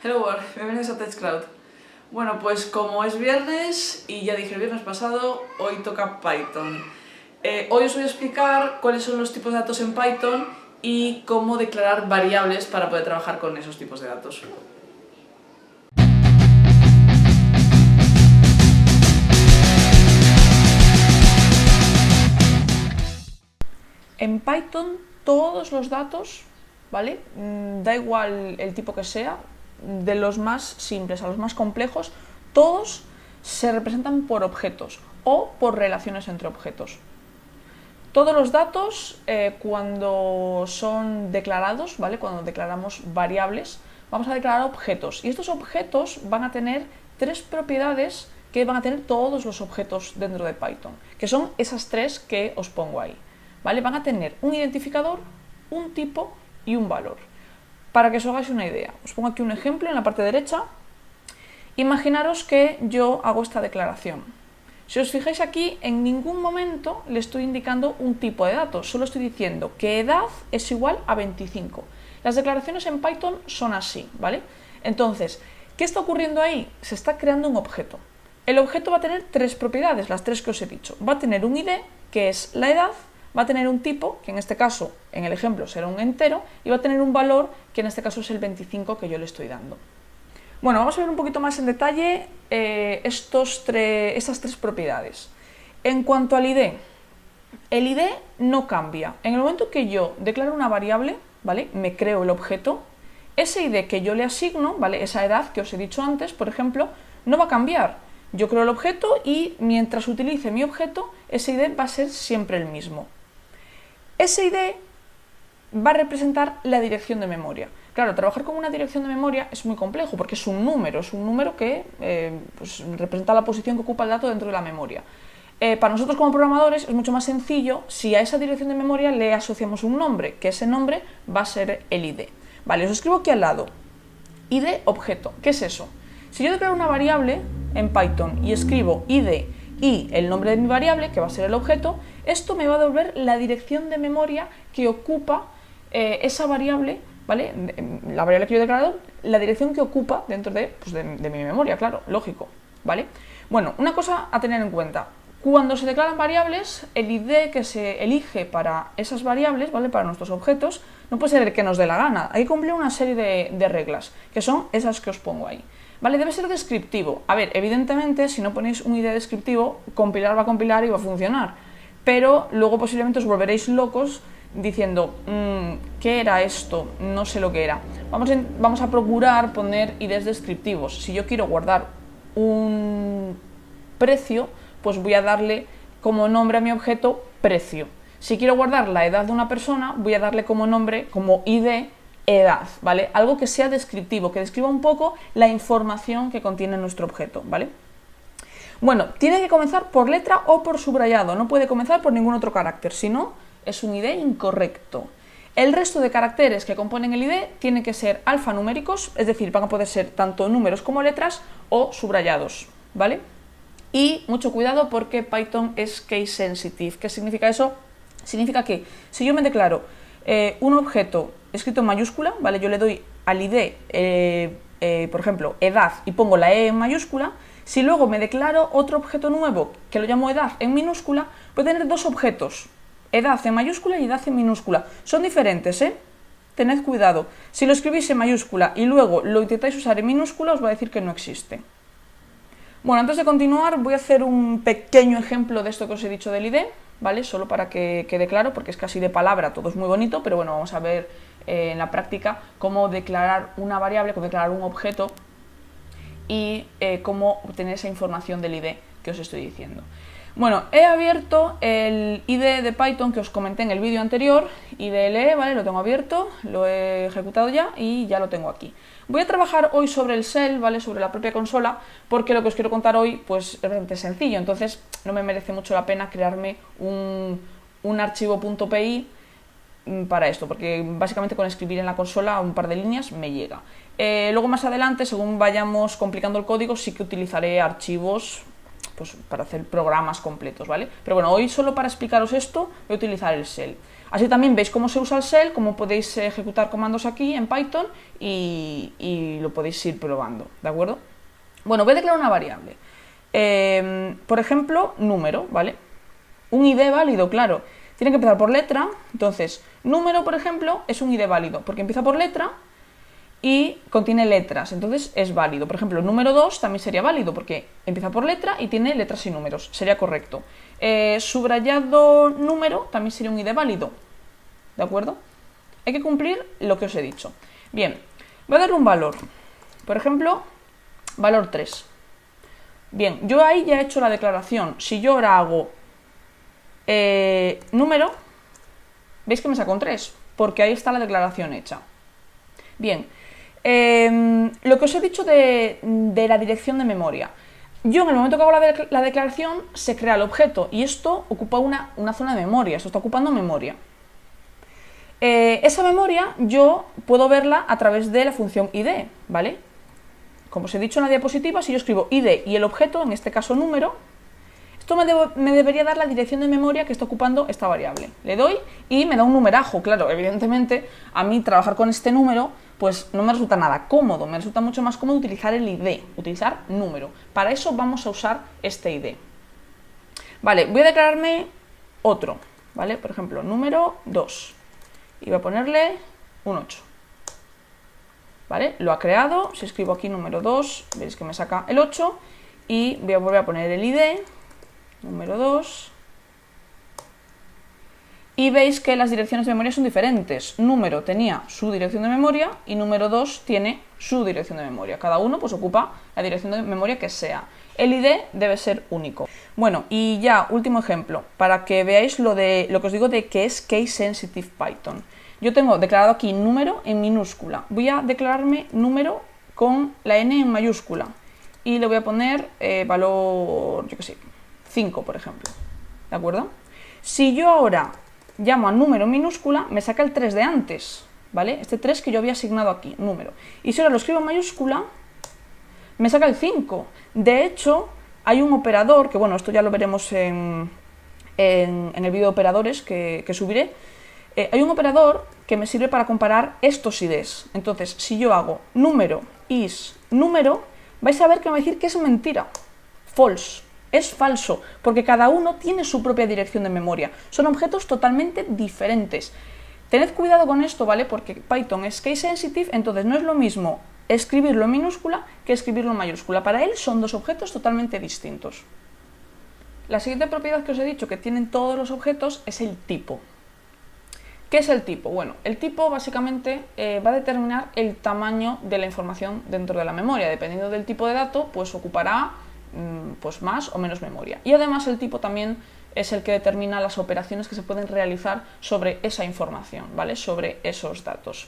Hello world, bienvenidos a TechCrowd. Bueno, pues como es viernes y ya dije el viernes pasado, hoy toca Python. Hoy os voy a explicar cuáles son los tipos de datos en Python y cómo declarar variables para poder trabajar con esos tipos de datos. En Python todos los datos, ¿vale? Da igual el tipo que sea, de los más simples a los más complejos, todos se representan por objetos o por relaciones entre objetos. Todos los datos, cuando son declarados, ¿vale? Cuando declaramos variables, vamos a declarar objetos. Y estos objetos van a tener tres propiedades que van a tener todos los objetos dentro de Python, que son esas tres que os pongo ahí, ¿vale? Van a tener un identificador, un tipo y un valor. Para que os hagáis una idea, os pongo aquí un ejemplo en la parte derecha. Imaginaros que yo hago esta declaración. Si os fijáis aquí, en ningún momento le estoy indicando un tipo de datos, solo estoy diciendo que edad es igual a 25. Las declaraciones en Python son así, ¿vale? Entonces, ¿qué está ocurriendo ahí? Se está creando un objeto. El objeto va a tener tres propiedades, las tres que os he dicho. Va a tener un ID, que es la edad, va a tener un tipo, que en este caso, en el ejemplo, será un entero, y va a tener un valor, que en este caso es el 25 que yo le estoy dando. Bueno, vamos a ver un poquito más en detalle estas tres propiedades. En cuanto al ID, el ID no cambia. En el momento que yo declaro una variable, ¿vale? Me creo el objeto, ese ID que yo le asigno, ¿vale? Esa edad que os he dicho antes, por ejemplo, no va a cambiar. Yo creo el objeto y mientras utilice mi objeto, ese ID va a ser siempre el mismo. Ese ID va a representar la dirección de memoria. Claro, trabajar con una dirección de memoria es muy complejo porque es un número que pues representa la posición que ocupa el dato dentro de la memoria. Para nosotros como programadores es mucho más sencillo si a esa dirección de memoria le asociamos un nombre, que ese nombre va a ser el ID. Vale, os escribo aquí al lado, ID objeto. ¿Qué es eso? Si yo declaro una variable en Python y escribo ID y el nombre de mi variable, que va a ser el objeto, esto me va a devolver la dirección de memoria que ocupa esa variable, ¿vale? La variable que yo he declarado, la dirección que ocupa dentro de mi memoria, claro, lógico, ¿vale? Bueno, una cosa a tener en cuenta. Cuando se declaran variables, el ID que se elige para esas variables, ¿vale? Para nuestros objetos, no puede ser el que nos dé la gana. Hay que cumplir una serie de reglas, que son esas que os pongo ahí. ¿Vale? Debe ser descriptivo. A ver, evidentemente, si no ponéis un ID descriptivo, compilar va a compilar y va a funcionar. Pero luego posiblemente os volveréis locos diciendo, ¿qué era esto? No sé lo que era. Vamos a procurar poner IDs descriptivos. Si yo quiero guardar un precio, pues voy a darle como nombre a mi objeto precio. Si quiero guardar la edad de una persona, voy a darle como nombre, como ID, edad, ¿vale? Algo que sea descriptivo, que describa un poco la información que contiene nuestro objeto, ¿vale? Bueno, tiene que comenzar por letra o por subrayado, no puede comenzar por ningún otro carácter, si no, es un ID incorrecto. El resto de caracteres que componen el ID tienen que ser alfanuméricos, es decir, van a poder ser tanto números como letras o subrayados, ¿vale? Y mucho cuidado porque Python es case sensitive. ¿Qué significa eso? Significa que si yo me declaro un objeto escrito en mayúscula, ¿vale? Yo le doy al ID, por ejemplo, edad y pongo la E en mayúscula. Si luego me declaro otro objeto nuevo que lo llamo edad en minúscula, puede tener dos objetos, edad en mayúscula y edad en minúscula. Son diferentes, ¿eh? Tened cuidado. Si lo escribís en mayúscula y luego lo intentáis usar en minúscula, os va a decir que no existe. Bueno, antes de continuar voy a hacer un pequeño ejemplo de esto que os he dicho del ID, ¿vale? Solo para que quede claro, porque es casi de palabra, todo es muy bonito, pero bueno, vamos a ver en la práctica cómo declarar una variable, cómo declarar un objeto y cómo obtener esa información del ID que os estoy diciendo. Bueno, he abierto el ID de Python que os comenté en el vídeo anterior, IDLE, ¿vale? Lo tengo abierto, lo he ejecutado ya y ya lo tengo aquí. Voy a trabajar hoy sobre el shell, ¿vale? Sobre la propia consola, porque lo que os quiero contar hoy pues, es realmente sencillo, entonces no me merece mucho la pena crearme un archivo .py para esto, porque básicamente con escribir en la consola un par de líneas me llega. Luego más adelante, según vayamos complicando el código, sí que utilizaré archivos pues, para hacer programas completos, ¿vale? Pero bueno, hoy solo para explicaros esto voy a utilizar el shell. Así también veis cómo se usa el shell, cómo podéis ejecutar comandos aquí en Python y lo podéis ir probando, ¿de acuerdo? Bueno, voy a declarar una variable. Por ejemplo, número, ¿vale? Un id válido, claro, tiene que empezar por letra, entonces, número, por ejemplo, es un id válido, porque empieza por letra y contiene letras, entonces es válido. Por ejemplo, número 2 también sería válido, porque empieza por letra y tiene letras y números, sería correcto. Subrayado número también sería un id válido, ¿de acuerdo? Hay que cumplir lo que os he dicho. Bien, voy a darle un valor, por ejemplo, valor 3. Bien, yo ahí ya he hecho la declaración. Si yo ahora hago número, veis que me saca un 3, porque ahí está la declaración hecha. Bien, lo que os he dicho de la dirección de memoria. Yo en el momento que hago la declaración se crea el objeto y esto ocupa una zona de memoria, esto está ocupando memoria. Esa memoria yo puedo verla a través de la función id, ¿vale? Como os he dicho en la diapositiva, si yo escribo id y el objeto, en este caso número, esto me debería dar la dirección de memoria que está ocupando esta variable. Le doy y me da un numerajo. Claro, evidentemente, a mí trabajar con este número pues no me resulta nada cómodo. Me resulta mucho más cómodo utilizar el id, utilizar número. Para eso vamos a usar este id. Vale, voy a declararme otro, ¿vale? Por ejemplo, número 2. Y voy a ponerle un 8. ¿Vale? Lo ha creado. Si escribo aquí número 2, veis que me saca el 8. Y voy a volver a poner el id. Número 2, y veis que las direcciones de memoria son diferentes. Número tenía su dirección de memoria y número 2 tiene su dirección de memoria. Cada uno pues ocupa la dirección de memoria que sea. El id debe ser único. Bueno, y ya, último ejemplo, para que veáis lo que os digo de que es Case Sensitive Python. Yo tengo declarado aquí número en minúscula. Voy a declararme número con la n en mayúscula. Y le voy a poner valor, yo qué sé, 5, por ejemplo, ¿de acuerdo? Si yo ahora llamo a número minúscula, me saca el 3 de antes, ¿vale? Este 3 que yo había asignado aquí, número. Y si ahora lo escribo en mayúscula, me saca el 5. De hecho, hay un operador, que bueno, esto ya lo veremos en el vídeo de operadores que subiré. Hay un operador que me sirve para comparar estos IDs. Entonces, si yo hago número is número, vais a ver que me va a decir que es mentira, false. Es falso, porque cada uno tiene su propia dirección de memoria. Son objetos totalmente diferentes. Tened cuidado con esto, ¿vale? Porque Python es case sensitive, entonces no es lo mismo escribirlo en minúscula que escribirlo en mayúscula. Para él son dos objetos totalmente distintos. La siguiente propiedad que os he dicho que tienen todos los objetos es el tipo. ¿Qué es el tipo? Bueno, el tipo básicamente va a determinar el tamaño de la información dentro de la memoria. Dependiendo del tipo de dato, pues ocupará pues más o menos memoria. Y además el tipo también es el que determina las operaciones que se pueden realizar sobre esa información, ¿vale? Sobre esos datos.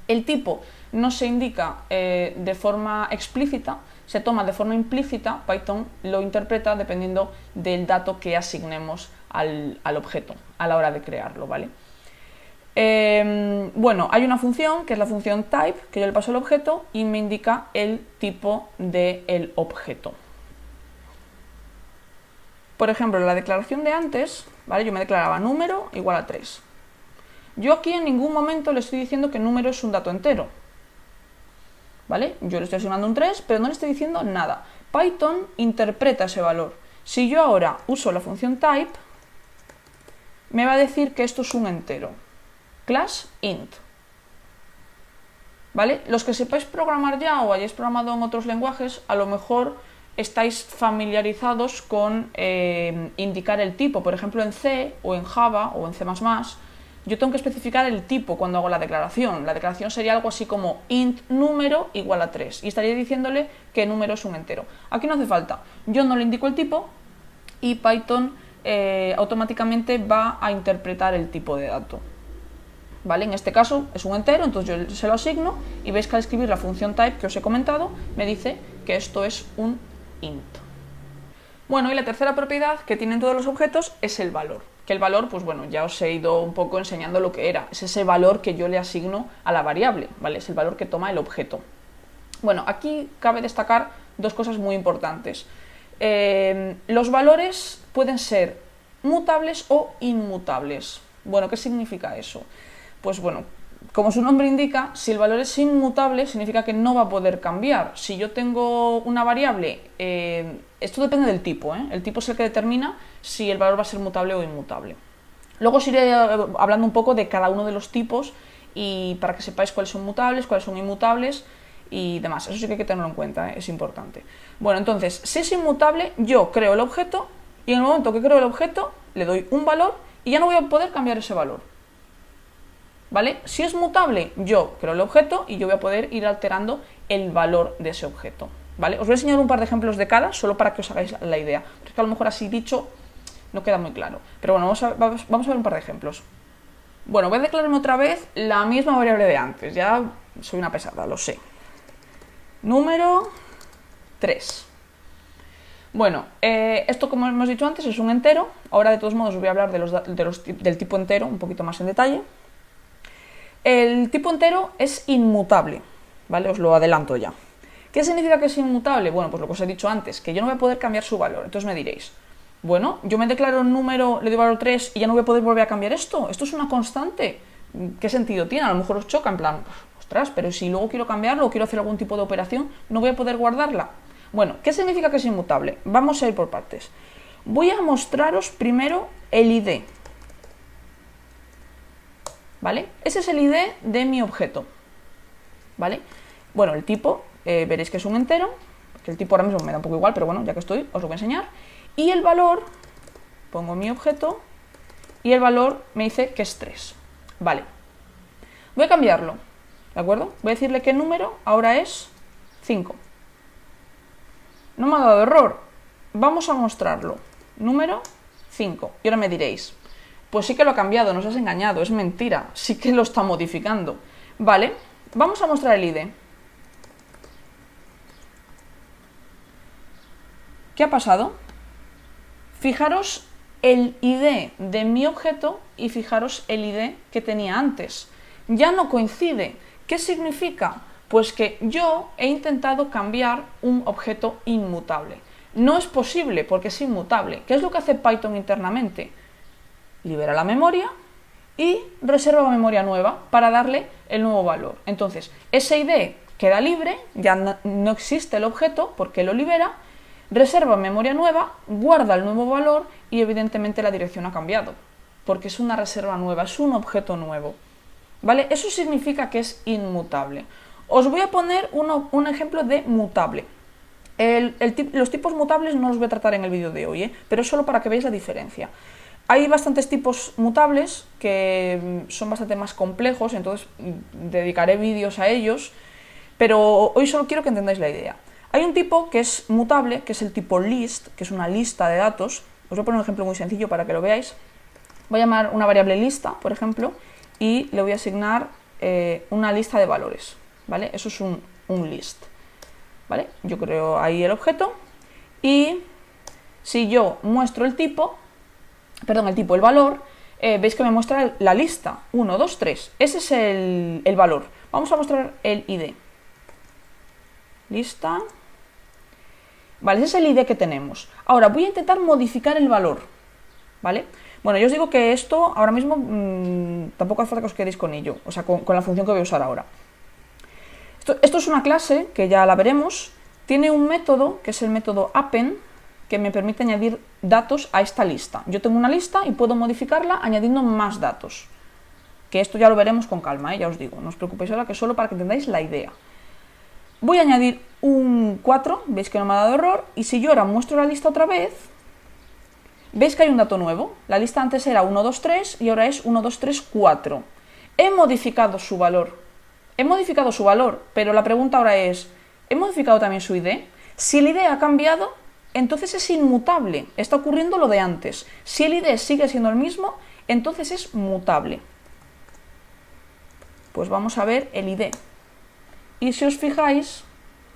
El tipo no se indica de forma explícita, se toma de forma implícita. Python lo interpreta dependiendo del dato que asignemos al objeto a la hora de crearlo, ¿vale? Bueno, hay una función que es la función type, que yo le paso al objeto y me indica el tipo del objeto. Por ejemplo, en la declaración de antes, ¿vale? Yo me declaraba número igual a 3. Yo aquí en ningún momento le estoy diciendo que número es un dato entero, ¿vale? Yo le estoy asignando un 3, pero no le estoy diciendo nada. Python interpreta ese valor. Si yo ahora uso la función type, me va a decir que esto es un entero. Class int. ¿Vale? Los que sepáis programar ya o hayáis programado en otros lenguajes, a lo mejor estáis familiarizados con indicar el tipo. Por ejemplo, en C o en Java o en C++, yo tengo que especificar el tipo cuando hago la declaración. La declaración sería algo así como int número igual a 3 y estaría diciéndole que número es un entero. Aquí no hace falta. Yo no le indico el tipo y Python automáticamente va a interpretar el tipo de dato. ¿Vale? En este caso es un entero, entonces yo se lo asigno y veis que al escribir la función type que os he comentado me dice que esto es un int. Bueno, y la tercera propiedad que tienen todos los objetos es el valor. Que el valor, pues bueno, ya os he ido un poco enseñando lo que era. Es ese valor que yo le asigno a la variable, ¿vale? Es el valor que toma el objeto. Bueno, aquí cabe destacar dos cosas muy importantes. Los valores pueden ser mutables o inmutables. Bueno, ¿qué significa eso? Pues bueno, como su nombre indica, si el valor es inmutable, significa que no va a poder cambiar. Si yo tengo una variable, esto depende del tipo, el tipo es el que determina si el valor va a ser mutable o inmutable. Luego os iré hablando un poco de cada uno de los tipos y para que sepáis cuáles son mutables, cuáles son inmutables y demás. Eso sí que hay que tenerlo en cuenta, es importante. Bueno, entonces, si es inmutable, yo creo el objeto y en el momento que creo el objeto le doy un valor y ya no voy a poder cambiar ese valor. ¿Vale? Si es mutable, yo creo el objeto y yo voy a poder ir alterando el valor de ese objeto. ¿Vale? Os voy a enseñar un par de ejemplos de cada, solo para que os hagáis la idea. Porque a lo mejor así dicho no queda muy claro. Pero bueno, vamos a ver un par de ejemplos. Bueno, voy a declararme otra vez la misma variable de antes. Ya soy una pesada, lo sé. Número 3. Bueno, esto como hemos dicho antes es un entero. Ahora de todos modos os voy a hablar del tipo entero un poquito más en detalle. El tipo entero es inmutable, ¿vale? Os lo adelanto ya. ¿Qué significa que es inmutable? Bueno, pues lo que os he dicho antes, que yo no voy a poder cambiar su valor. Entonces me diréis, bueno, yo me declaro un número, le doy valor 3 y ya no voy a poder volver a cambiar esto. Esto es una constante. ¿Qué sentido tiene? A lo mejor os choca, en plan, ostras, pero si luego quiero cambiarlo o quiero hacer algún tipo de operación, no voy a poder guardarla. Bueno, ¿qué significa que es inmutable? Vamos a ir por partes. Voy a mostraros primero el ID. ¿Vale? Ese es el ID de mi objeto. ¿Vale? Bueno, el tipo, veréis que es un entero, que el tipo ahora mismo me da un poco igual, pero bueno, ya que estoy, os lo voy a enseñar. Y el valor, pongo mi objeto, y el valor me dice que es 3. Vale. Voy a cambiarlo, ¿de acuerdo? Voy a decirle que el número ahora es 5. No me ha dado error. Vamos a mostrarlo. Número 5. Y ahora me diréis, pues sí que lo ha cambiado, nos has engañado, es mentira, sí que lo está modificando. Vale, vamos a mostrar el ID. ¿Qué ha pasado? Fijaros el ID de mi objeto y fijaros el ID que tenía antes. Ya no coincide. ¿Qué significa? Pues que yo he intentado cambiar un objeto inmutable. No es posible porque es inmutable. ¿Qué es lo que hace Python internamente? Libera la memoria y reserva memoria nueva para darle el nuevo valor. Entonces, ese ID queda libre, ya no existe el objeto porque lo libera, reserva memoria nueva, guarda el nuevo valor y evidentemente la dirección ha cambiado, porque es una reserva nueva, es un objeto nuevo. ¿Vale? Eso significa que es inmutable. Os voy a poner un ejemplo de mutable. Los tipos mutables no los voy a tratar en el vídeo de hoy, pero es solo para que veáis la diferencia. Hay bastantes tipos mutables que son bastante más complejos, entonces dedicaré vídeos a ellos, pero hoy solo quiero que entendáis la idea. Hay un tipo que es mutable, que es el tipo list, que es una lista de datos. Os voy a poner un ejemplo muy sencillo para que lo veáis. Voy a llamar una variable lista, por ejemplo, y le voy a asignar una lista de valores, ¿vale? Eso es un list, ¿vale? Yo creo ahí el objeto y si yo muestro el valor, veis que me muestra la lista, 1, 2, 3, ese es el valor. Vamos a mostrar el ID. Lista. Vale, ese es el ID que tenemos. Ahora voy a intentar modificar el valor, ¿vale? Bueno, yo os digo que esto ahora mismo tampoco hace falta que os quedéis con ello, o sea, con la función que voy a usar ahora. Esto es una clase que ya la veremos, tiene un método que es el método append, que me permite añadir datos a esta lista. Yo tengo una lista y puedo modificarla añadiendo más datos. Que esto ya lo veremos con calma, ya os digo. No os preocupéis ahora, que es solo para que entendáis la idea. Voy a añadir un 4, veis que no me ha dado error, y si yo ahora muestro la lista otra vez, veis que hay un dato nuevo. La lista antes era 1, 2, 3 y ahora es 1, 2, 3, 4. He modificado su valor. He modificado su valor, pero la pregunta ahora es, ¿he modificado también su ID? Si el ID ha cambiado, entonces es inmutable, está ocurriendo lo de antes. Si el ID sigue siendo el mismo, entonces es mutable. Pues vamos a ver el ID. Y si os fijáis,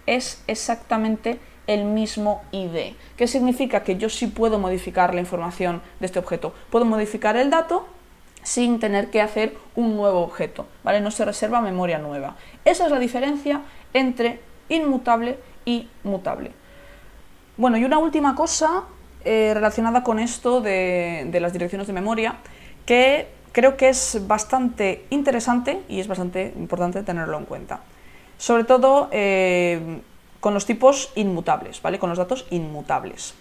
es exactamente el mismo ID. ¿Qué significa? Que yo sí puedo modificar la información de este objeto. Puedo modificar el dato sin tener que hacer un nuevo objeto, ¿vale? No se reserva memoria nueva. Esa es la diferencia entre inmutable y mutable. Bueno, y una última cosa relacionada con esto de las direcciones de memoria, que creo que es bastante interesante y es bastante importante tenerlo en cuenta. Sobre todo con los tipos inmutables, ¿vale? Con los datos inmutables.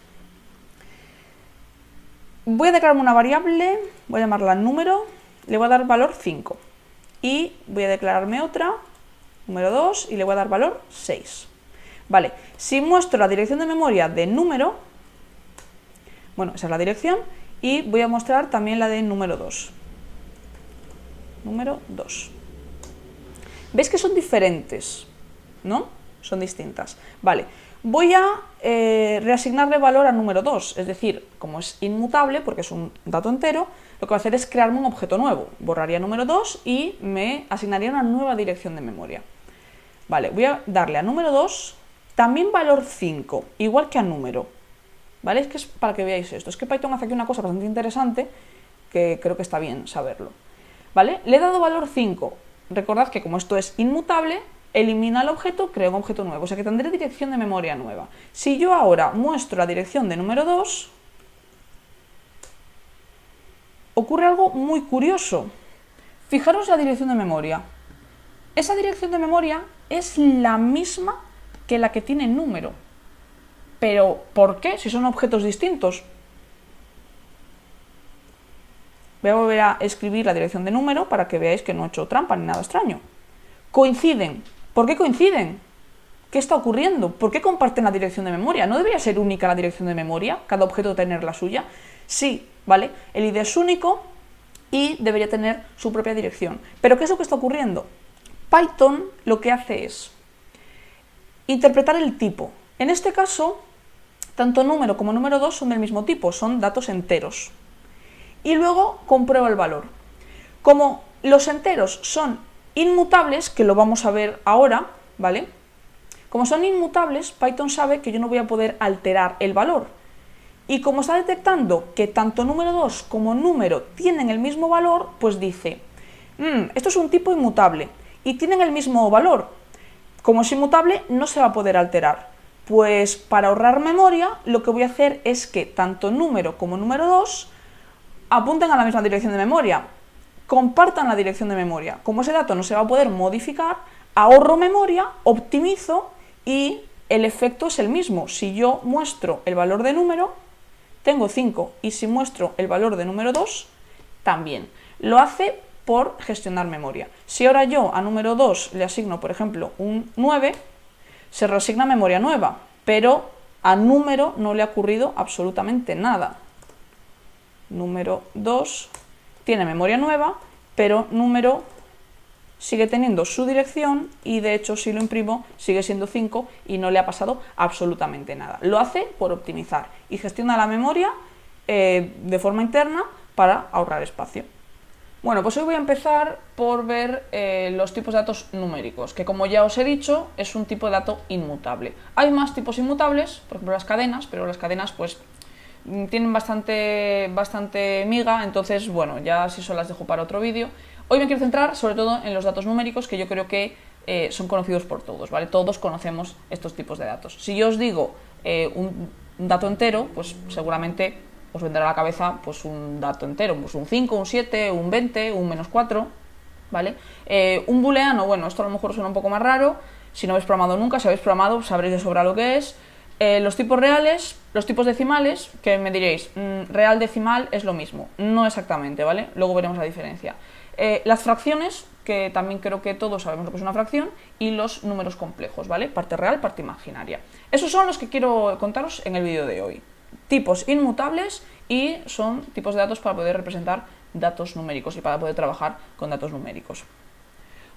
Voy a declararme una variable, voy a llamarla número, le voy a dar valor 5. Y voy a declararme otra, número 2, y le voy a dar valor 6. Vale, si muestro la dirección de memoria de número, bueno, esa es la dirección, y voy a mostrar también la de número 2. Número 2. ¿Veis que son diferentes? ¿No? Son distintas. Vale, voy a reasignarle valor a número 2, es decir, como es inmutable, porque es un dato entero, lo que voy a hacer es crearme un objeto nuevo. Borraría número 2 y me asignaría una nueva dirección de memoria. Vale, voy a darle a número 2 también valor 5, igual que a número. ¿Vale? Es que es para que veáis esto. Es que Python hace aquí una cosa bastante interesante que creo que está bien saberlo. ¿Vale? Le he dado valor 5. Recordad que como esto es inmutable, elimina el objeto, crea un objeto nuevo. O sea que tendré dirección de memoria nueva. Si yo ahora muestro la dirección de número 2, ocurre algo muy curioso. Fijaros la dirección de memoria. Esa dirección de memoria es la misma que la que tiene número. Pero, ¿por qué? Si son objetos distintos. Voy a volver a escribir la dirección de número para que veáis que no he hecho trampa ni nada extraño. Coinciden. ¿Por qué coinciden? ¿Qué está ocurriendo? ¿Por qué comparten la dirección de memoria? ¿No debería ser única la dirección de memoria? ¿Cada objeto tener la suya? Sí, ¿vale? El ID es único y debería tener su propia dirección. ¿Pero qué es lo que está ocurriendo? Python lo que hace es interpretar el tipo. En este caso, tanto número como número 2 son del mismo tipo, son datos enteros. Y luego comprueba el valor. Como los enteros son inmutables, que lo vamos a ver ahora, ¿vale? Como son inmutables, Python sabe que yo no voy a poder alterar el valor. Y como está detectando que tanto número 2 como número tienen el mismo valor, pues dice, esto es un tipo inmutable y tienen el mismo valor. Como es inmutable, no se va a poder alterar. Pues para ahorrar memoria, lo que voy a hacer es que tanto número como número 2 apunten a la misma dirección de memoria, compartan la dirección de memoria. Como ese dato no se va a poder modificar, ahorro memoria, optimizo y el efecto es el mismo. Si yo muestro el valor de número, tengo 5, y si muestro el valor de número 2, también. Lo hace por gestionar memoria. Si ahora yo a número 2 le asigno, por ejemplo, un 9, se reasigna memoria nueva, pero a número no le ha ocurrido absolutamente nada. Número 2 tiene memoria nueva, pero número sigue teniendo su dirección y de hecho si lo imprimo sigue siendo 5 y no le ha pasado absolutamente nada. Lo hace por optimizar y gestiona la memoria de forma interna para ahorrar espacio. Bueno, pues hoy voy a empezar por ver los tipos de datos numéricos, que como ya os he dicho, es un tipo de dato inmutable. Hay más tipos inmutables, por ejemplo las cadenas, pero las cadenas pues tienen bastante miga, entonces bueno, ya si eso las dejo para otro vídeo. Hoy me quiero centrar sobre todo en los datos numéricos, que yo creo que son conocidos por todos, ¿vale? Todos conocemos estos tipos de datos. Si yo os digo un dato entero, pues seguramente os vendrá a la cabeza pues un dato entero, pues un 5, un 7, un 20, un -4, ¿vale? Un booleano, bueno, esto a lo mejor suena un poco más raro, si no habéis programado nunca, si habéis programado sabréis de sobra lo que es. Los tipos reales, los tipos decimales, que me diréis, real decimal es lo mismo, no exactamente, ¿vale? Luego veremos la diferencia. Las fracciones, que también creo que todos sabemos lo que es una fracción, y los números complejos, ¿vale? Parte real, parte imaginaria. Esos son los que quiero contaros en el vídeo de hoy. Tipos inmutables y son tipos de datos para poder representar datos numéricos y para poder trabajar con datos numéricos.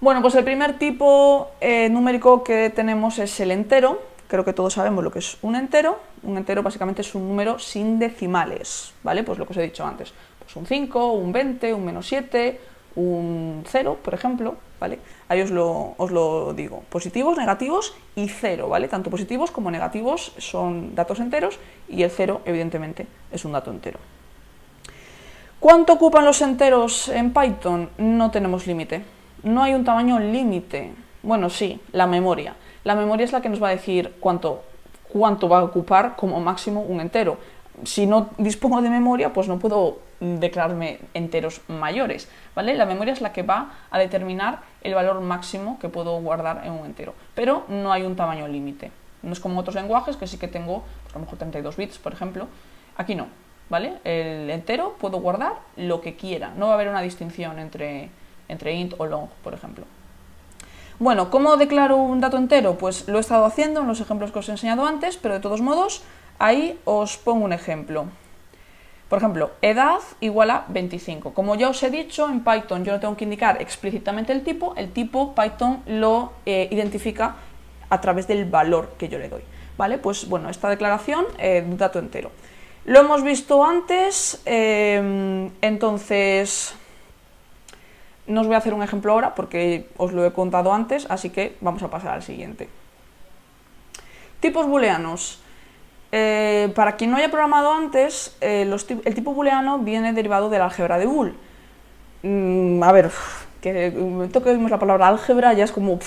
Bueno, pues el primer tipo numérico que tenemos es el entero. Creo que todos sabemos lo que es un entero. Un entero básicamente es un número sin decimales, ¿vale? Pues lo que os he dicho antes. Pues un 5, un 20, un -7, un 0, por ejemplo, ¿vale? Ahí os lo digo. Positivos, negativos y 0, ¿vale? Tanto positivos como negativos son datos enteros y el 0, evidentemente, es un dato entero. ¿Cuánto ocupan los enteros en Python? No tenemos límite. No hay un tamaño límite. Bueno, sí, la memoria. La memoria es la que nos va a decir cuánto va a ocupar como máximo un entero. si no dispongo de memoria, pues no puedo declararme enteros mayores, ¿vale? La memoria es la que va a determinar el valor máximo que puedo guardar en un entero, pero no hay un tamaño límite. No es como otros lenguajes que sí que tengo, pues a lo mejor 32 bits, por ejemplo. Aquí no, ¿vale? El entero puedo guardar lo que quiera, no va a haber una distinción entre int o long, por ejemplo. Bueno, ¿cómo declaro un dato entero? Pues lo he estado haciendo en los ejemplos que os he enseñado antes, pero de todos modos, ahí os pongo un ejemplo. Por ejemplo, edad igual a 25. Como ya os he dicho, en Python yo no tengo que indicar explícitamente el tipo Python lo identifica a través del valor que yo le doy, ¿vale? Pues bueno, esta declaración de un dato entero. Lo hemos visto antes, entonces no os voy a hacer un ejemplo ahora porque os lo he contado antes, así que vamos a pasar al siguiente. Tipos booleanos. Para quien no haya programado antes, el tipo booleano viene derivado del álgebra de Boole. A ver, que el momento que oímos la palabra álgebra ya es como...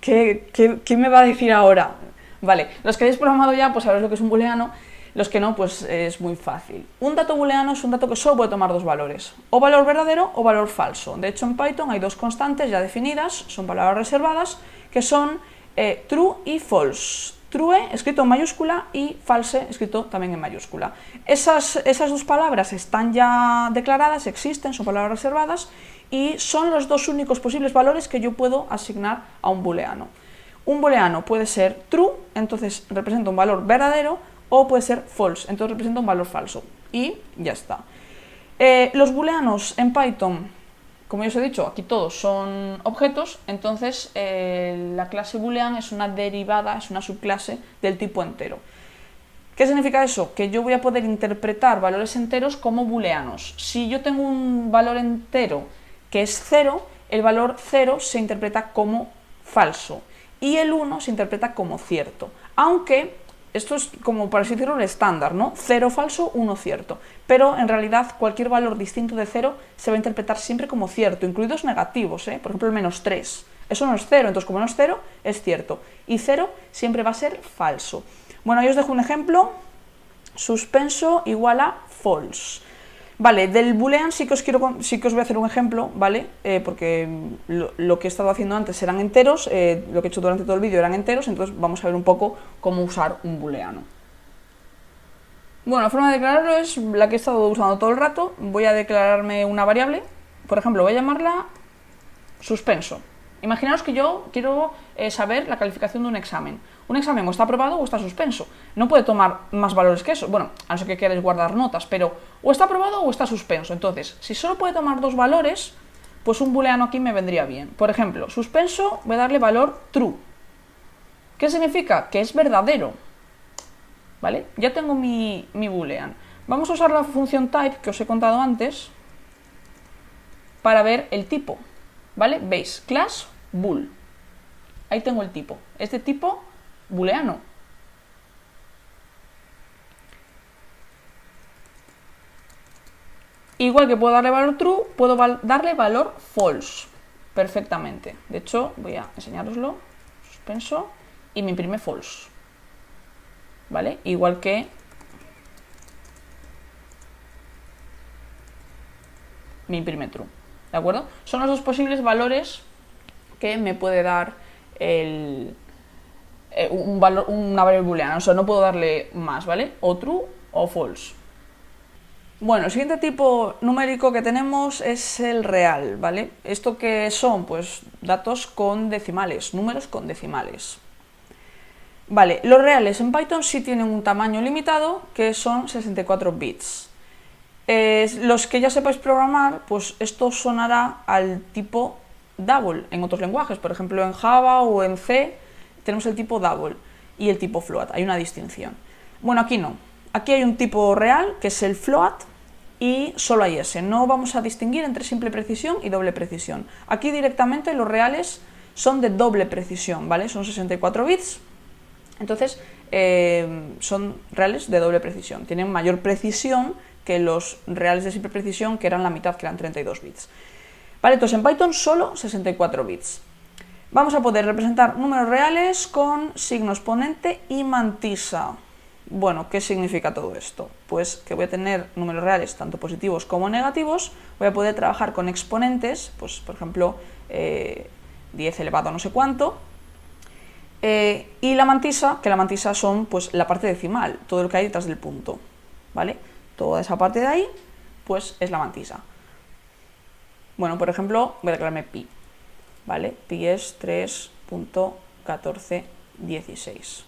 ¿Qué me va a decir ahora? Vale, los que hayáis programado ya, pues sabréis lo que es un booleano. Los que no, pues es muy fácil. Un dato booleano es un dato que solo puede tomar dos valores, o valor verdadero o valor falso. De hecho, en Python hay dos constantes ya definidas, son palabras reservadas, que son true y false. True escrito en mayúscula y false escrito también en mayúscula. Esas dos palabras están ya declaradas, existen, son palabras reservadas y son los dos únicos posibles valores que yo puedo asignar a un booleano. Un booleano puede ser true, entonces representa un valor verdadero, o puede ser false, entonces representa un valor falso. Y ya está. Los booleanos en Python, como ya os he dicho, aquí todos son objetos, entonces la clase boolean es una derivada, es una subclase del tipo entero. ¿Qué significa eso? Que yo voy a poder interpretar valores enteros como booleanos. Si yo tengo un valor entero que es 0, el valor 0 se interpreta como falso y el 1 se interpreta como cierto, aunque esto es como, por así decirlo, el estándar, ¿no? 0 falso, 1 cierto. Pero en realidad cualquier valor distinto de 0 se va a interpretar siempre como cierto, incluidos negativos, ¿eh? Por ejemplo, el menos 3. Eso no es 0, entonces como no es 0, es cierto. Y 0 siempre va a ser falso. Bueno, ahí os dejo un ejemplo. Suspenso igual a false. Vale, del boolean sí que os voy a hacer un ejemplo, ¿vale? Porque lo que he estado haciendo antes eran enteros, lo que he hecho durante todo el vídeo eran enteros, entonces vamos a ver un poco cómo usar un booleano. Bueno, la forma de declararlo es la que he estado usando todo el rato. Voy a declararme una variable, por ejemplo, voy a llamarla suspenso. Imaginaos que yo quiero saber la calificación de un examen. Un examen o está aprobado o está suspenso. No puede tomar más valores que eso. Bueno, a no ser que queráis guardar notas, pero o está aprobado o está suspenso. Entonces, si solo puede tomar dos valores, pues un booleano aquí me vendría bien. Por ejemplo, suspenso, voy a darle valor true. ¿Qué significa? Que es verdadero. ¿Vale? Ya tengo mi boolean. Vamos a usar la función type que os he contado antes para ver el tipo. ¿Vale? ¿Veis? Class bool. Ahí tengo el tipo. Este tipo booleano. Igual que puedo darle valor true, puedo darle valor false. Perfectamente. De hecho, voy a enseñároslo. Suspenso. Y me imprime false. ¿Vale? Igual que me imprime true. ¿De acuerdo? Son los dos posibles valores que me puede dar una variable booleana. O sea, no puedo darle más, ¿vale? O true o false. Bueno, el siguiente tipo numérico que tenemos es el real, ¿vale? ¿Esto qué son? Pues datos con decimales, números con decimales. Vale, los reales en Python sí tienen un tamaño limitado, que son 64 bits. Los que ya sepáis programar, pues esto sonará al tipo double en otros lenguajes. Por ejemplo, en Java o en C tenemos el tipo double y el tipo float, hay una distinción. Bueno, aquí no. Aquí hay un tipo real, que es el float, y solo hay ese. No vamos a distinguir entre simple precisión y doble precisión. Aquí directamente los reales son de doble precisión, ¿vale? Son 64 bits. Entonces, son reales de doble precisión. Tienen mayor precisión que los reales de simple precisión, que eran la mitad, que eran 32 bits. Vale, entonces en Python solo 64 bits. Vamos a poder representar números reales con signo exponente y mantisa. Bueno, ¿qué significa todo esto? Pues que voy a tener números reales tanto positivos como negativos, voy a poder trabajar con exponentes, pues por ejemplo 10 elevado a no sé cuánto, y la mantisa, que la mantisa son pues la parte decimal, todo lo que hay detrás del punto, ¿vale? Toda esa parte de ahí, pues es la mantisa. Bueno, por ejemplo, voy a declararme pi, ¿vale? Pi es 3.1416,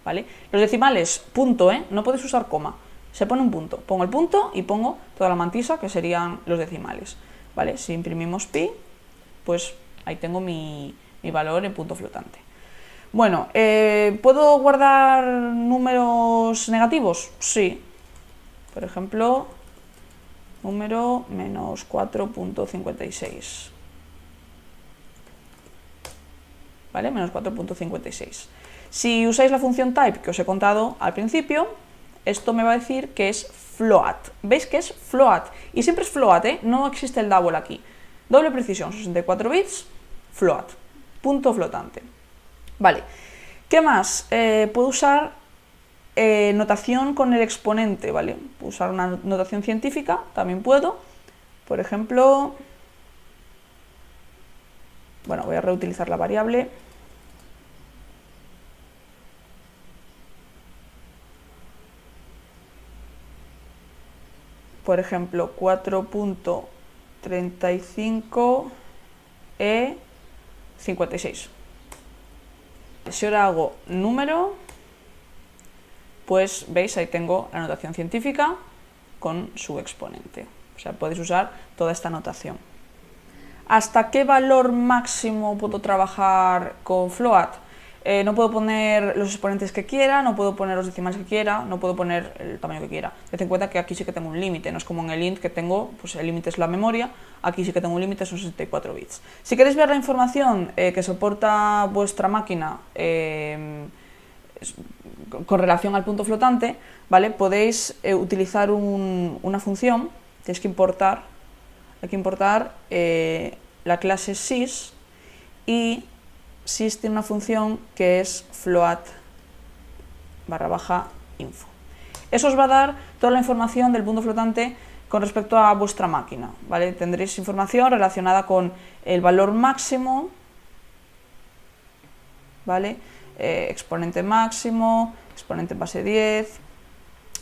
¿vale? Los decimales, punto, no puedes usar coma, se pone un punto, pongo el punto y pongo toda la mantisa, que serían los decimales, ¿vale? Si imprimimos pi, pues ahí tengo mi valor en punto flotante. Bueno, ¿puedo guardar números negativos? Sí. Por ejemplo, número menos 4.56. ¿Vale? Menos 4.56. Si usáis la función type que os he contado al principio, esto me va a decir que es float. ¿Veis que es float? Y siempre es float, no existe el double aquí. Doble precisión, 64 bits, float. Punto flotante. Vale, ¿qué más? Puedo usar notación con el exponente, ¿vale? Puedo usar una notación científica, también puedo. Por ejemplo, bueno, voy a reutilizar la variable. Por ejemplo, 4.35 56. Si ahora hago número, pues veis, ahí tengo la notación científica con su exponente. O sea, podéis usar toda esta notación. ¿Hasta qué valor máximo puedo trabajar con float? No puedo poner los exponentes que quiera, no puedo poner los decimales que quiera, no puedo poner el tamaño que quiera. Ten en cuenta que aquí sí que tengo un límite, no es como en el int que tengo, pues el límite es la memoria, aquí sí que tengo un límite, son 64 bits. Si queréis ver la información que soporta vuestra máquina con relación al punto flotante, ¿vale? Podéis utilizar una función, tenéis que importar, hay que importar la clase sys, y sys tiene una función que es float_info. Eso os va a dar toda la información del punto flotante con respecto a vuestra máquina, ¿vale? Tendréis información relacionada con el valor máximo, ¿vale? Exponente máximo, exponente en base 10,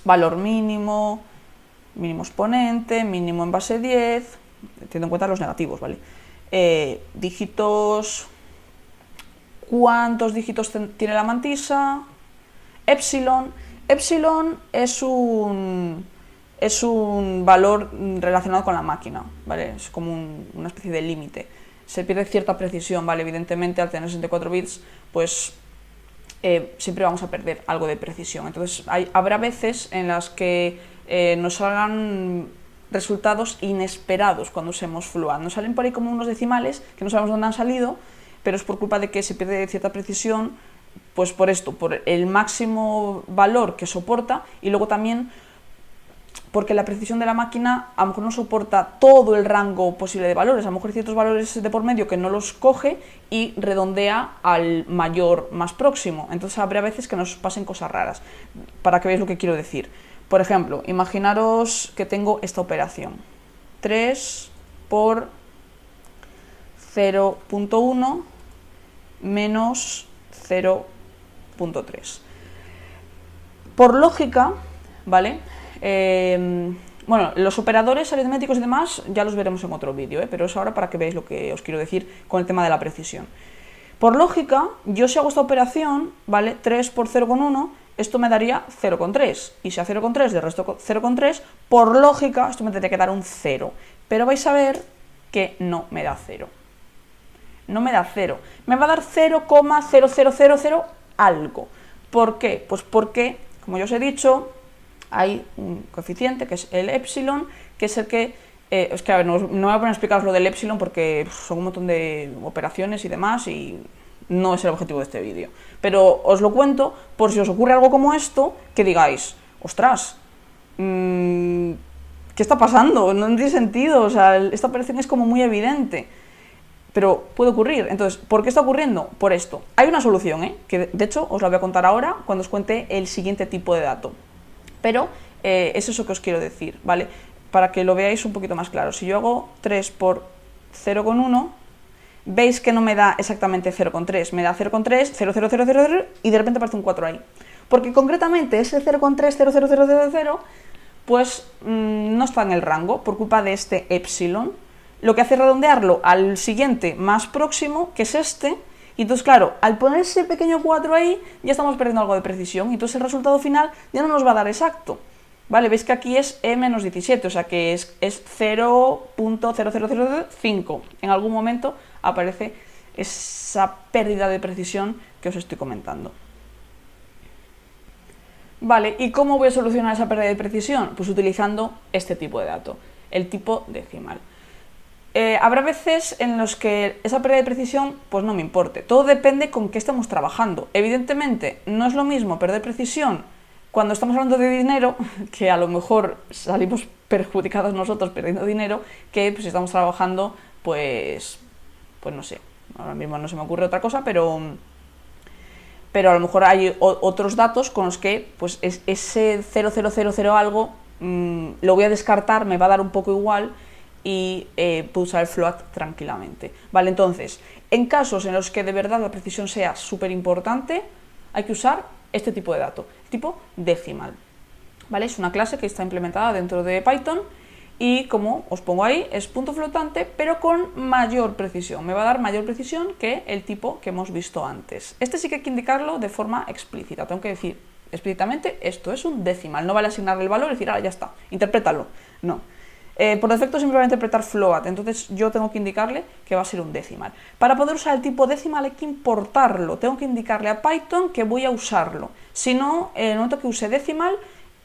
valor mínimo, mínimo exponente, mínimo en base 10, teniendo en cuenta los negativos, ¿vale? Dígitos, cuántos dígitos tiene la mantisa, epsilon. Epsilon es un valor relacionado con la máquina, ¿vale? Es como una especie de límite. Se pierde cierta precisión, ¿vale? Evidentemente, al tener 64 bits, pues siempre vamos a perder algo de precisión. Entonces, habrá veces en las que nos salgan resultados inesperados cuando usemos float. Nos salen por ahí como unos decimales que no sabemos dónde han salido, pero es por culpa de que se pierde cierta precisión, pues por esto, por el máximo valor que soporta, y luego también porque la precisión de la máquina a lo mejor no soporta todo el rango posible de valores, a lo mejor hay ciertos valores de por medio que no los coge y redondea al mayor más próximo. Entonces habrá veces que nos pasen cosas raras, para que veáis lo que quiero decir. Por ejemplo, imaginaros que tengo esta operación, 3 por 0.1 menos 0.3. Por lógica, ¿vale? Bueno, los operadores aritméticos y demás ya los veremos en otro vídeo, pero es ahora para que veáis lo que os quiero decir con el tema de la precisión. Por lógica, yo si hago esta operación, ¿vale? 3 por 0,1, esto me daría 0,3. Y si a 0,3 le resto 0,3, por lógica, esto me tendría que dar un 0. Pero vais a ver que no me da 0. No me da 0. Me va a dar 0,0000 algo. ¿Por qué? Pues porque, como ya os he dicho, hay un coeficiente que es el epsilon, que es el que... es que a ver, no me voy a poner a explicaros lo del epsilon porque son un montón de operaciones y demás y no es el objetivo de este vídeo. Pero os lo cuento por si os ocurre algo como esto, que digáis, ostras, ¿qué está pasando? No tiene sentido, o sea, esta operación es como muy evidente. pero puede ocurrir. Entonces, ¿por qué está ocurriendo? Por esto. Hay una solución, que de hecho os la voy a contar ahora cuando os cuente el siguiente tipo de dato. Pero es eso que os quiero decir, ¿vale? Para que lo veáis un poquito más claro. Si yo hago 3 por 0,1, veis que no me da exactamente 0,3, me da 0,3, 0, 0, 0, 0, 0, y de repente aparece un 4 ahí. Porque concretamente ese 0,3, 0, 0, 0, 0, 0, pues no está en el rango por culpa de este epsilon, lo que hace redondearlo al siguiente más próximo, que es este, y entonces claro, al poner ese pequeño 4 ahí, ya estamos perdiendo algo de precisión, y entonces el resultado final ya no nos va a dar exacto. Vale, veis que aquí es E-17, o sea que es 0.0005. En algún momento aparece esa pérdida de precisión que os estoy comentando. Vale, ¿y cómo voy a solucionar esa pérdida de precisión? Pues utilizando este tipo de dato, el tipo decimal. Habrá veces en los que esa pérdida de precisión pues no me importe. Todo depende con qué estamos trabajando. Evidentemente, no es lo mismo perder precisión cuando estamos hablando de dinero, que a lo mejor salimos perjudicados nosotros perdiendo dinero, que pues, si estamos trabajando, pues no sé, ahora mismo no se me ocurre otra cosa, pero a lo mejor hay otros datos con los que pues ese 0,000 algo lo voy a descartar, me va a dar un poco igual, y puedo usar el float tranquilamente. Vale, entonces, en casos en los que de verdad la precisión sea súper importante, hay que usar este tipo de dato, tipo decimal. Vale, es una clase que está implementada dentro de Python y como os pongo ahí, es punto flotante, pero con mayor precisión. Me va a dar mayor precisión que el tipo que hemos visto antes. Este sí que hay que indicarlo de forma explícita. Tengo que decir explícitamente, esto es un decimal. No vale asignarle el valor y decir, ya está, interprétalo. No. Por defecto siempre va a interpretar float, entonces yo tengo que indicarle que va a ser un decimal. Para poder usar el tipo decimal hay que importarlo, tengo que indicarle a Python que voy a usarlo. Si no, en el momento que use decimal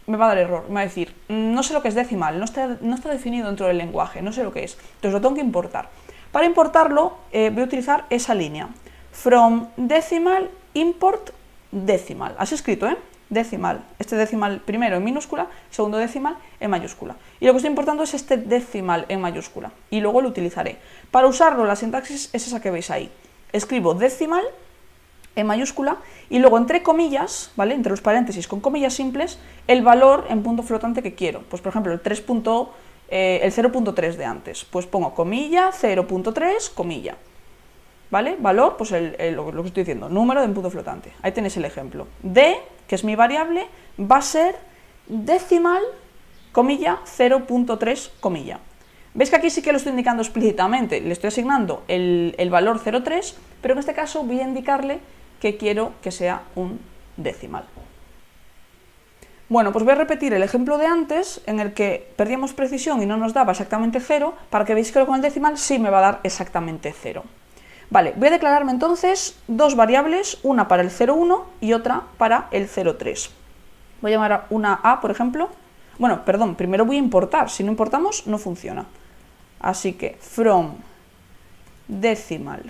me va a dar error, me va a decir, no sé lo que es decimal, no está definido dentro del lenguaje, no sé lo que es, entonces lo tengo que importar. Para importarlo voy a utilizar esa línea, from decimal import decimal, así escrito, decimal, este decimal primero en minúscula, segundo decimal en mayúscula. Y lo que estoy importando es este decimal en mayúscula, y luego lo utilizaré. Para usarlo, la sintaxis es esa que veis ahí. Escribo decimal en mayúscula y luego entre comillas, ¿vale? Entre los paréntesis con comillas simples, el valor en punto flotante que quiero. Pues por ejemplo el 0.3 de antes, pues pongo comilla, 0.3, comilla. ¿Vale? Valor, pues lo que estoy diciendo, número de punto flotante. Ahí tenéis el ejemplo. D, que es mi variable, va a ser decimal, comilla, 0.3, comilla. ¿Veis que aquí sí que lo estoy indicando explícitamente? Le estoy asignando el valor 0.3, pero en este caso voy a indicarle que quiero que sea un decimal. Bueno, pues voy a repetir el ejemplo de antes, en el que perdíamos precisión y no nos daba exactamente 0, para que veáis que con el decimal sí me va a dar exactamente 0. Vale, voy a declararme entonces dos variables, una para el 0,1 y otra para el 0,3. Voy a llamar una A, por ejemplo. Bueno, perdón, primero voy a importar. Si no importamos, no funciona. Así que from decimal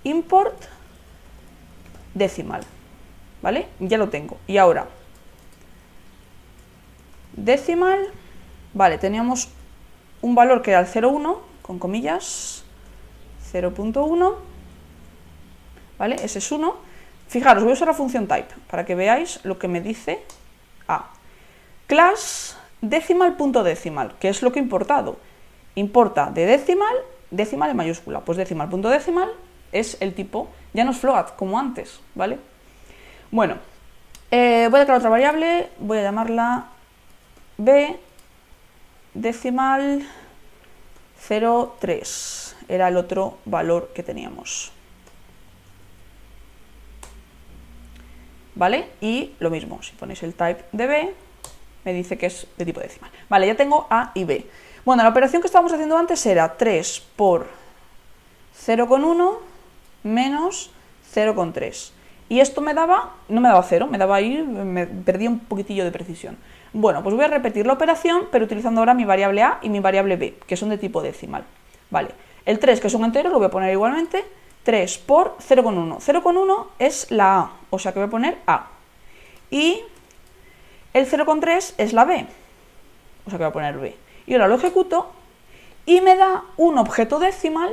import decimal. ¿Vale? Ya lo tengo. Y ahora, decimal, vale, teníamos un valor que era el 0,1, con comillas, 0.1, ¿vale? Ese es 1. Fijaros, voy a usar la función type para que veáis lo que me dice A. Class decimal.decimal, que es lo que he importado. Importa de decimal, decimal en mayúscula. Pues decimal.decimal es el tipo, ya no es float como antes, ¿vale? Bueno, voy a declarar otra variable, voy a llamarla B decimal 0,3. Era el otro valor que teníamos. ¿Vale? Y lo mismo, si ponéis el type de B, me dice que es de tipo decimal. Vale, ya tengo A y B. Bueno, la operación que estábamos haciendo antes era 3 por 0,1 menos 0,3. Y esto no me daba 0, me daba ahí, me perdía un poquitillo de precisión. Bueno, pues voy a repetir la operación, pero utilizando ahora mi variable A y mi variable B, que son de tipo decimal. Vale. El 3, que es un entero, lo voy a poner igualmente, 3 por 0,1. 0,1 es la A, o sea que voy a poner A. Y el 0,3 es la B, o sea que voy a poner B. Y ahora lo ejecuto y me da un objeto decimal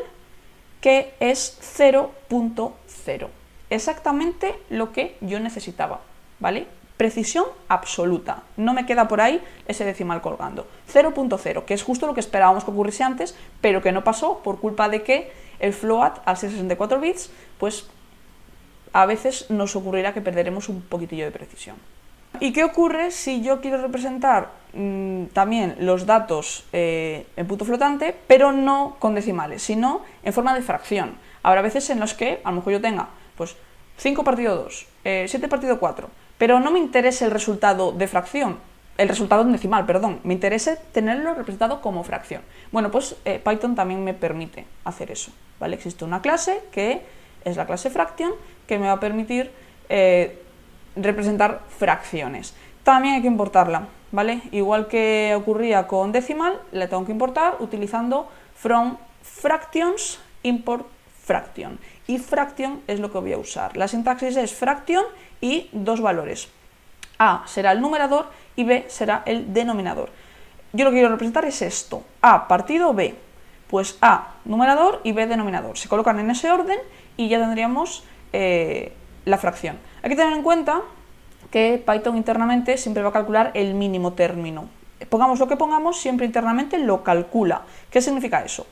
que es 0.0. Exactamente lo que yo necesitaba, ¿vale? Precisión absoluta, no me queda por ahí ese decimal colgando. 0.0, que es justo lo que esperábamos que ocurriese antes, pero que no pasó por culpa de que el float, al ser 64 bits, pues a veces nos ocurrirá que perderemos un poquitillo de precisión. ¿Y qué ocurre si yo quiero representar también los datos en punto flotante, pero no con decimales, sino en forma de fracción? Habrá veces en los que a lo mejor yo tenga pues 5 partido 2, 7 partido 4, pero no me interesa el resultado de fracción, el resultado en decimal, perdón, me interesa tenerlo representado como fracción. Bueno, pues Python también me permite hacer eso, ¿vale? Existe una clase que es la clase fraction que me va a permitir representar fracciones. También hay que importarla, ¿vale? Igual que ocurría con decimal, la tengo que importar utilizando from fractions import fraction. Y fraction es lo que voy a usar. La sintaxis es fraction y dos valores. A será el numerador y B será el denominador. Yo lo que quiero representar es esto, A partido B. Pues A numerador y B denominador. Se colocan en ese orden y ya tendríamos la fracción. Hay que tener en cuenta que Python internamente siempre va a calcular el mínimo término. Pongamos lo que pongamos, siempre internamente lo calcula. ¿Qué significa eso?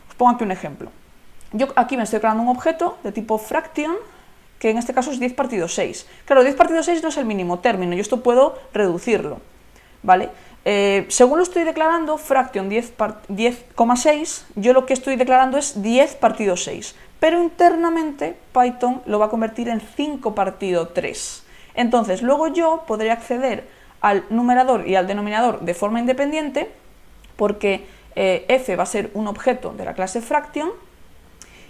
Os pongo aquí un ejemplo. Yo aquí me estoy creando un objeto de tipo fraction, que en este caso es 10 partido 6. Claro, 10 partido 6 no es el mínimo término, yo esto puedo reducirlo, ¿vale? Según lo estoy declarando, fraction 10,6, yo lo que estoy declarando es 10 partido 6, pero internamente Python lo va a convertir en 5 partido 3. Entonces, luego yo podré acceder al numerador y al denominador de forma independiente, porque f va a ser un objeto de la clase fraction,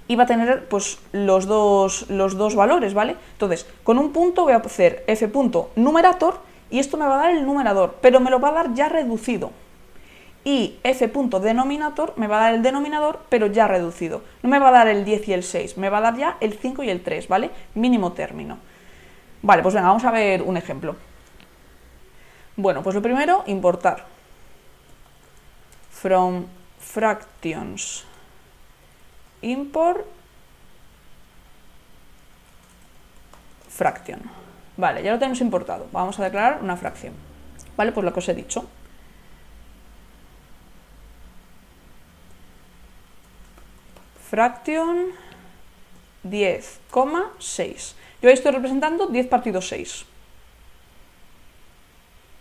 y va a tener pues, los dos valores, ¿vale? Entonces, con un punto voy a hacer f.numerator y esto me va a dar el numerador, pero me lo va a dar ya reducido. Y f.denominator me va a dar el denominador, pero ya reducido. No me va a dar el 10 y el 6, me va a dar ya el 5 y el 3, ¿vale? Mínimo término. Vale, pues venga, vamos a ver un ejemplo. Bueno, pues lo primero, importar. From fractions import fraction. Vale, ya lo tenemos importado. Vamos a declarar una fracción. Vale, pues lo que os he dicho. Fraction 10,6. Yo ahí estoy representando 10 partido 6.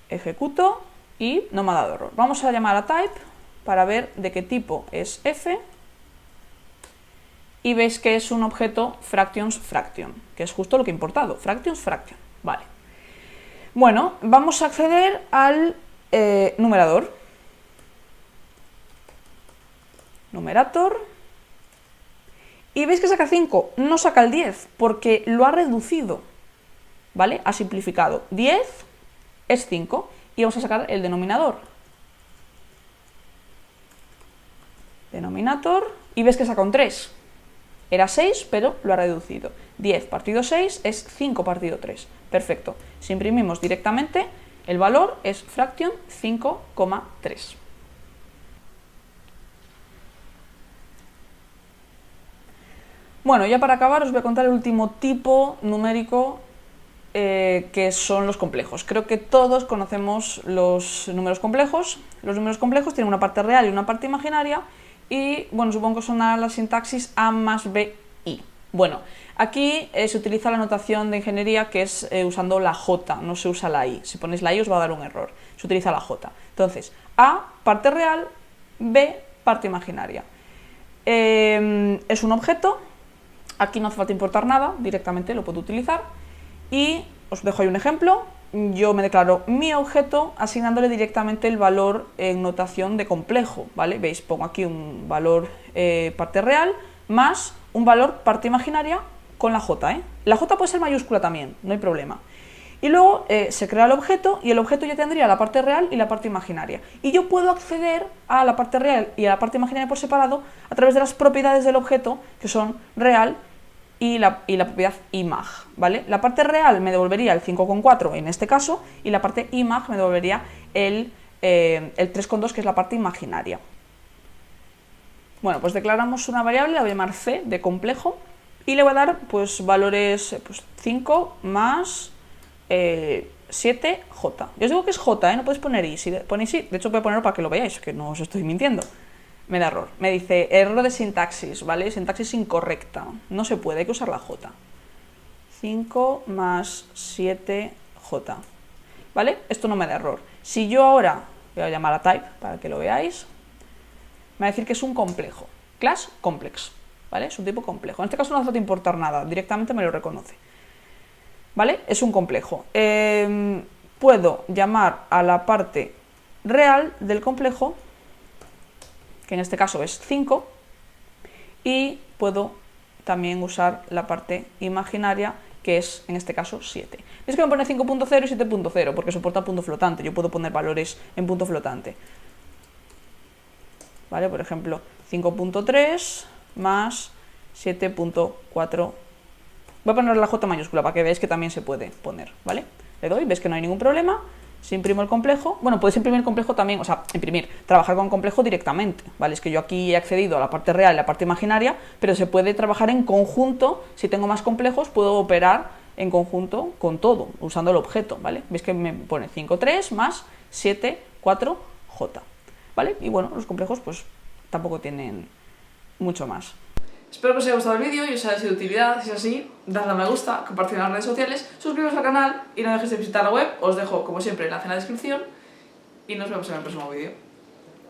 Ejecuto y no me ha dado error. Vamos a llamar a type para ver de qué tipo es f. Y veis que es un objeto fractions fraction, que es justo lo que he importado, fractions fraction. Vale. Bueno, vamos a acceder al numerador. Numerator. Y veis que saca 5, no saca el 10, porque lo ha reducido, ¿vale? Ha simplificado. 10 es 5 y vamos a sacar el denominador. Denominator, y ves que saca un 3. Era 6, pero lo ha reducido. 10 partido 6 es 5 partido 3. Perfecto. Si imprimimos directamente, el valor es fraction 5,3. Bueno, ya para acabar os voy a contar el último tipo numérico que son los complejos. Creo que todos conocemos los números complejos. Los números complejos tienen una parte real y una parte imaginaria. Y bueno, supongo que sonará la sintaxis A más B, I. Bueno, aquí se utiliza la notación de ingeniería que es usando la J, no se usa la I. Si ponéis la I os va a dar un error. Se utiliza la J. Entonces, A, parte real, B, parte imaginaria. Es un objeto, aquí no hace falta importar nada, directamente lo puedo utilizar. Y os dejo ahí un ejemplo. Yo me declaro mi objeto asignándole directamente el valor en notación de complejo, ¿vale? Veis, pongo aquí un valor parte real más un valor parte imaginaria con la J, ¿eh? La J puede ser mayúscula también, no hay problema. Y luego se crea el objeto y el objeto ya tendría la parte real y la parte imaginaria. Y yo puedo acceder a la parte real y a la parte imaginaria por separado a través de las propiedades del objeto, que son real y la propiedad imag, ¿vale? La parte real me devolvería el 5,4 en este caso y la parte imag me devolvería el 3,2, que es la parte imaginaria. Bueno, pues declaramos una variable, la voy a llamar c de complejo, y le voy a dar pues valores pues, 5 más 7j. Yo os digo que es j, no podéis poner i. Si ponéis i, de hecho voy a ponerlo para que lo veáis, que no os estoy mintiendo. Me da error. Me dice error de sintaxis, ¿vale? Sintaxis incorrecta. No se puede, hay que usar la j. 5 más 7j. ¿Vale? Esto no me da error. Si yo ahora voy a llamar a type para que lo veáis, me va a decir que es un complejo. Class complex. ¿Vale? Es un tipo complejo. En este caso no hace falta importar nada, directamente me lo reconoce. ¿Vale? Es un complejo. Puedo llamar a la parte real del complejo, que en este caso es 5, y puedo también usar la parte imaginaria, que es en este caso 7. Es que me pone 5.0 y 7.0 porque soporta punto flotante. Yo puedo poner valores en punto flotante. ¿Vale? Por ejemplo, 5.3 más 7.4. Voy a poner la J mayúscula para que veáis que también se puede poner, ¿vale? Le doy, ves que no hay ningún problema. Si imprimo el complejo, bueno, puedes imprimir el complejo también, o sea, trabajar con complejo directamente, ¿vale? Es que yo aquí he accedido a la parte real y la parte imaginaria, pero se puede trabajar en conjunto. Si tengo más complejos, puedo operar en conjunto con todo, usando el objeto, ¿vale? Veis que me pone 5.3 más 7.4j, ¿vale? Y bueno, los complejos pues tampoco tienen mucho más. Espero que os haya gustado el vídeo y os haya sido de utilidad. Si es así, dadle a me gusta, compartidlo en las redes sociales, suscribiros al canal y no dejéis de visitar la web. Os dejo, como siempre, el enlace en la descripción y nos vemos en el próximo vídeo.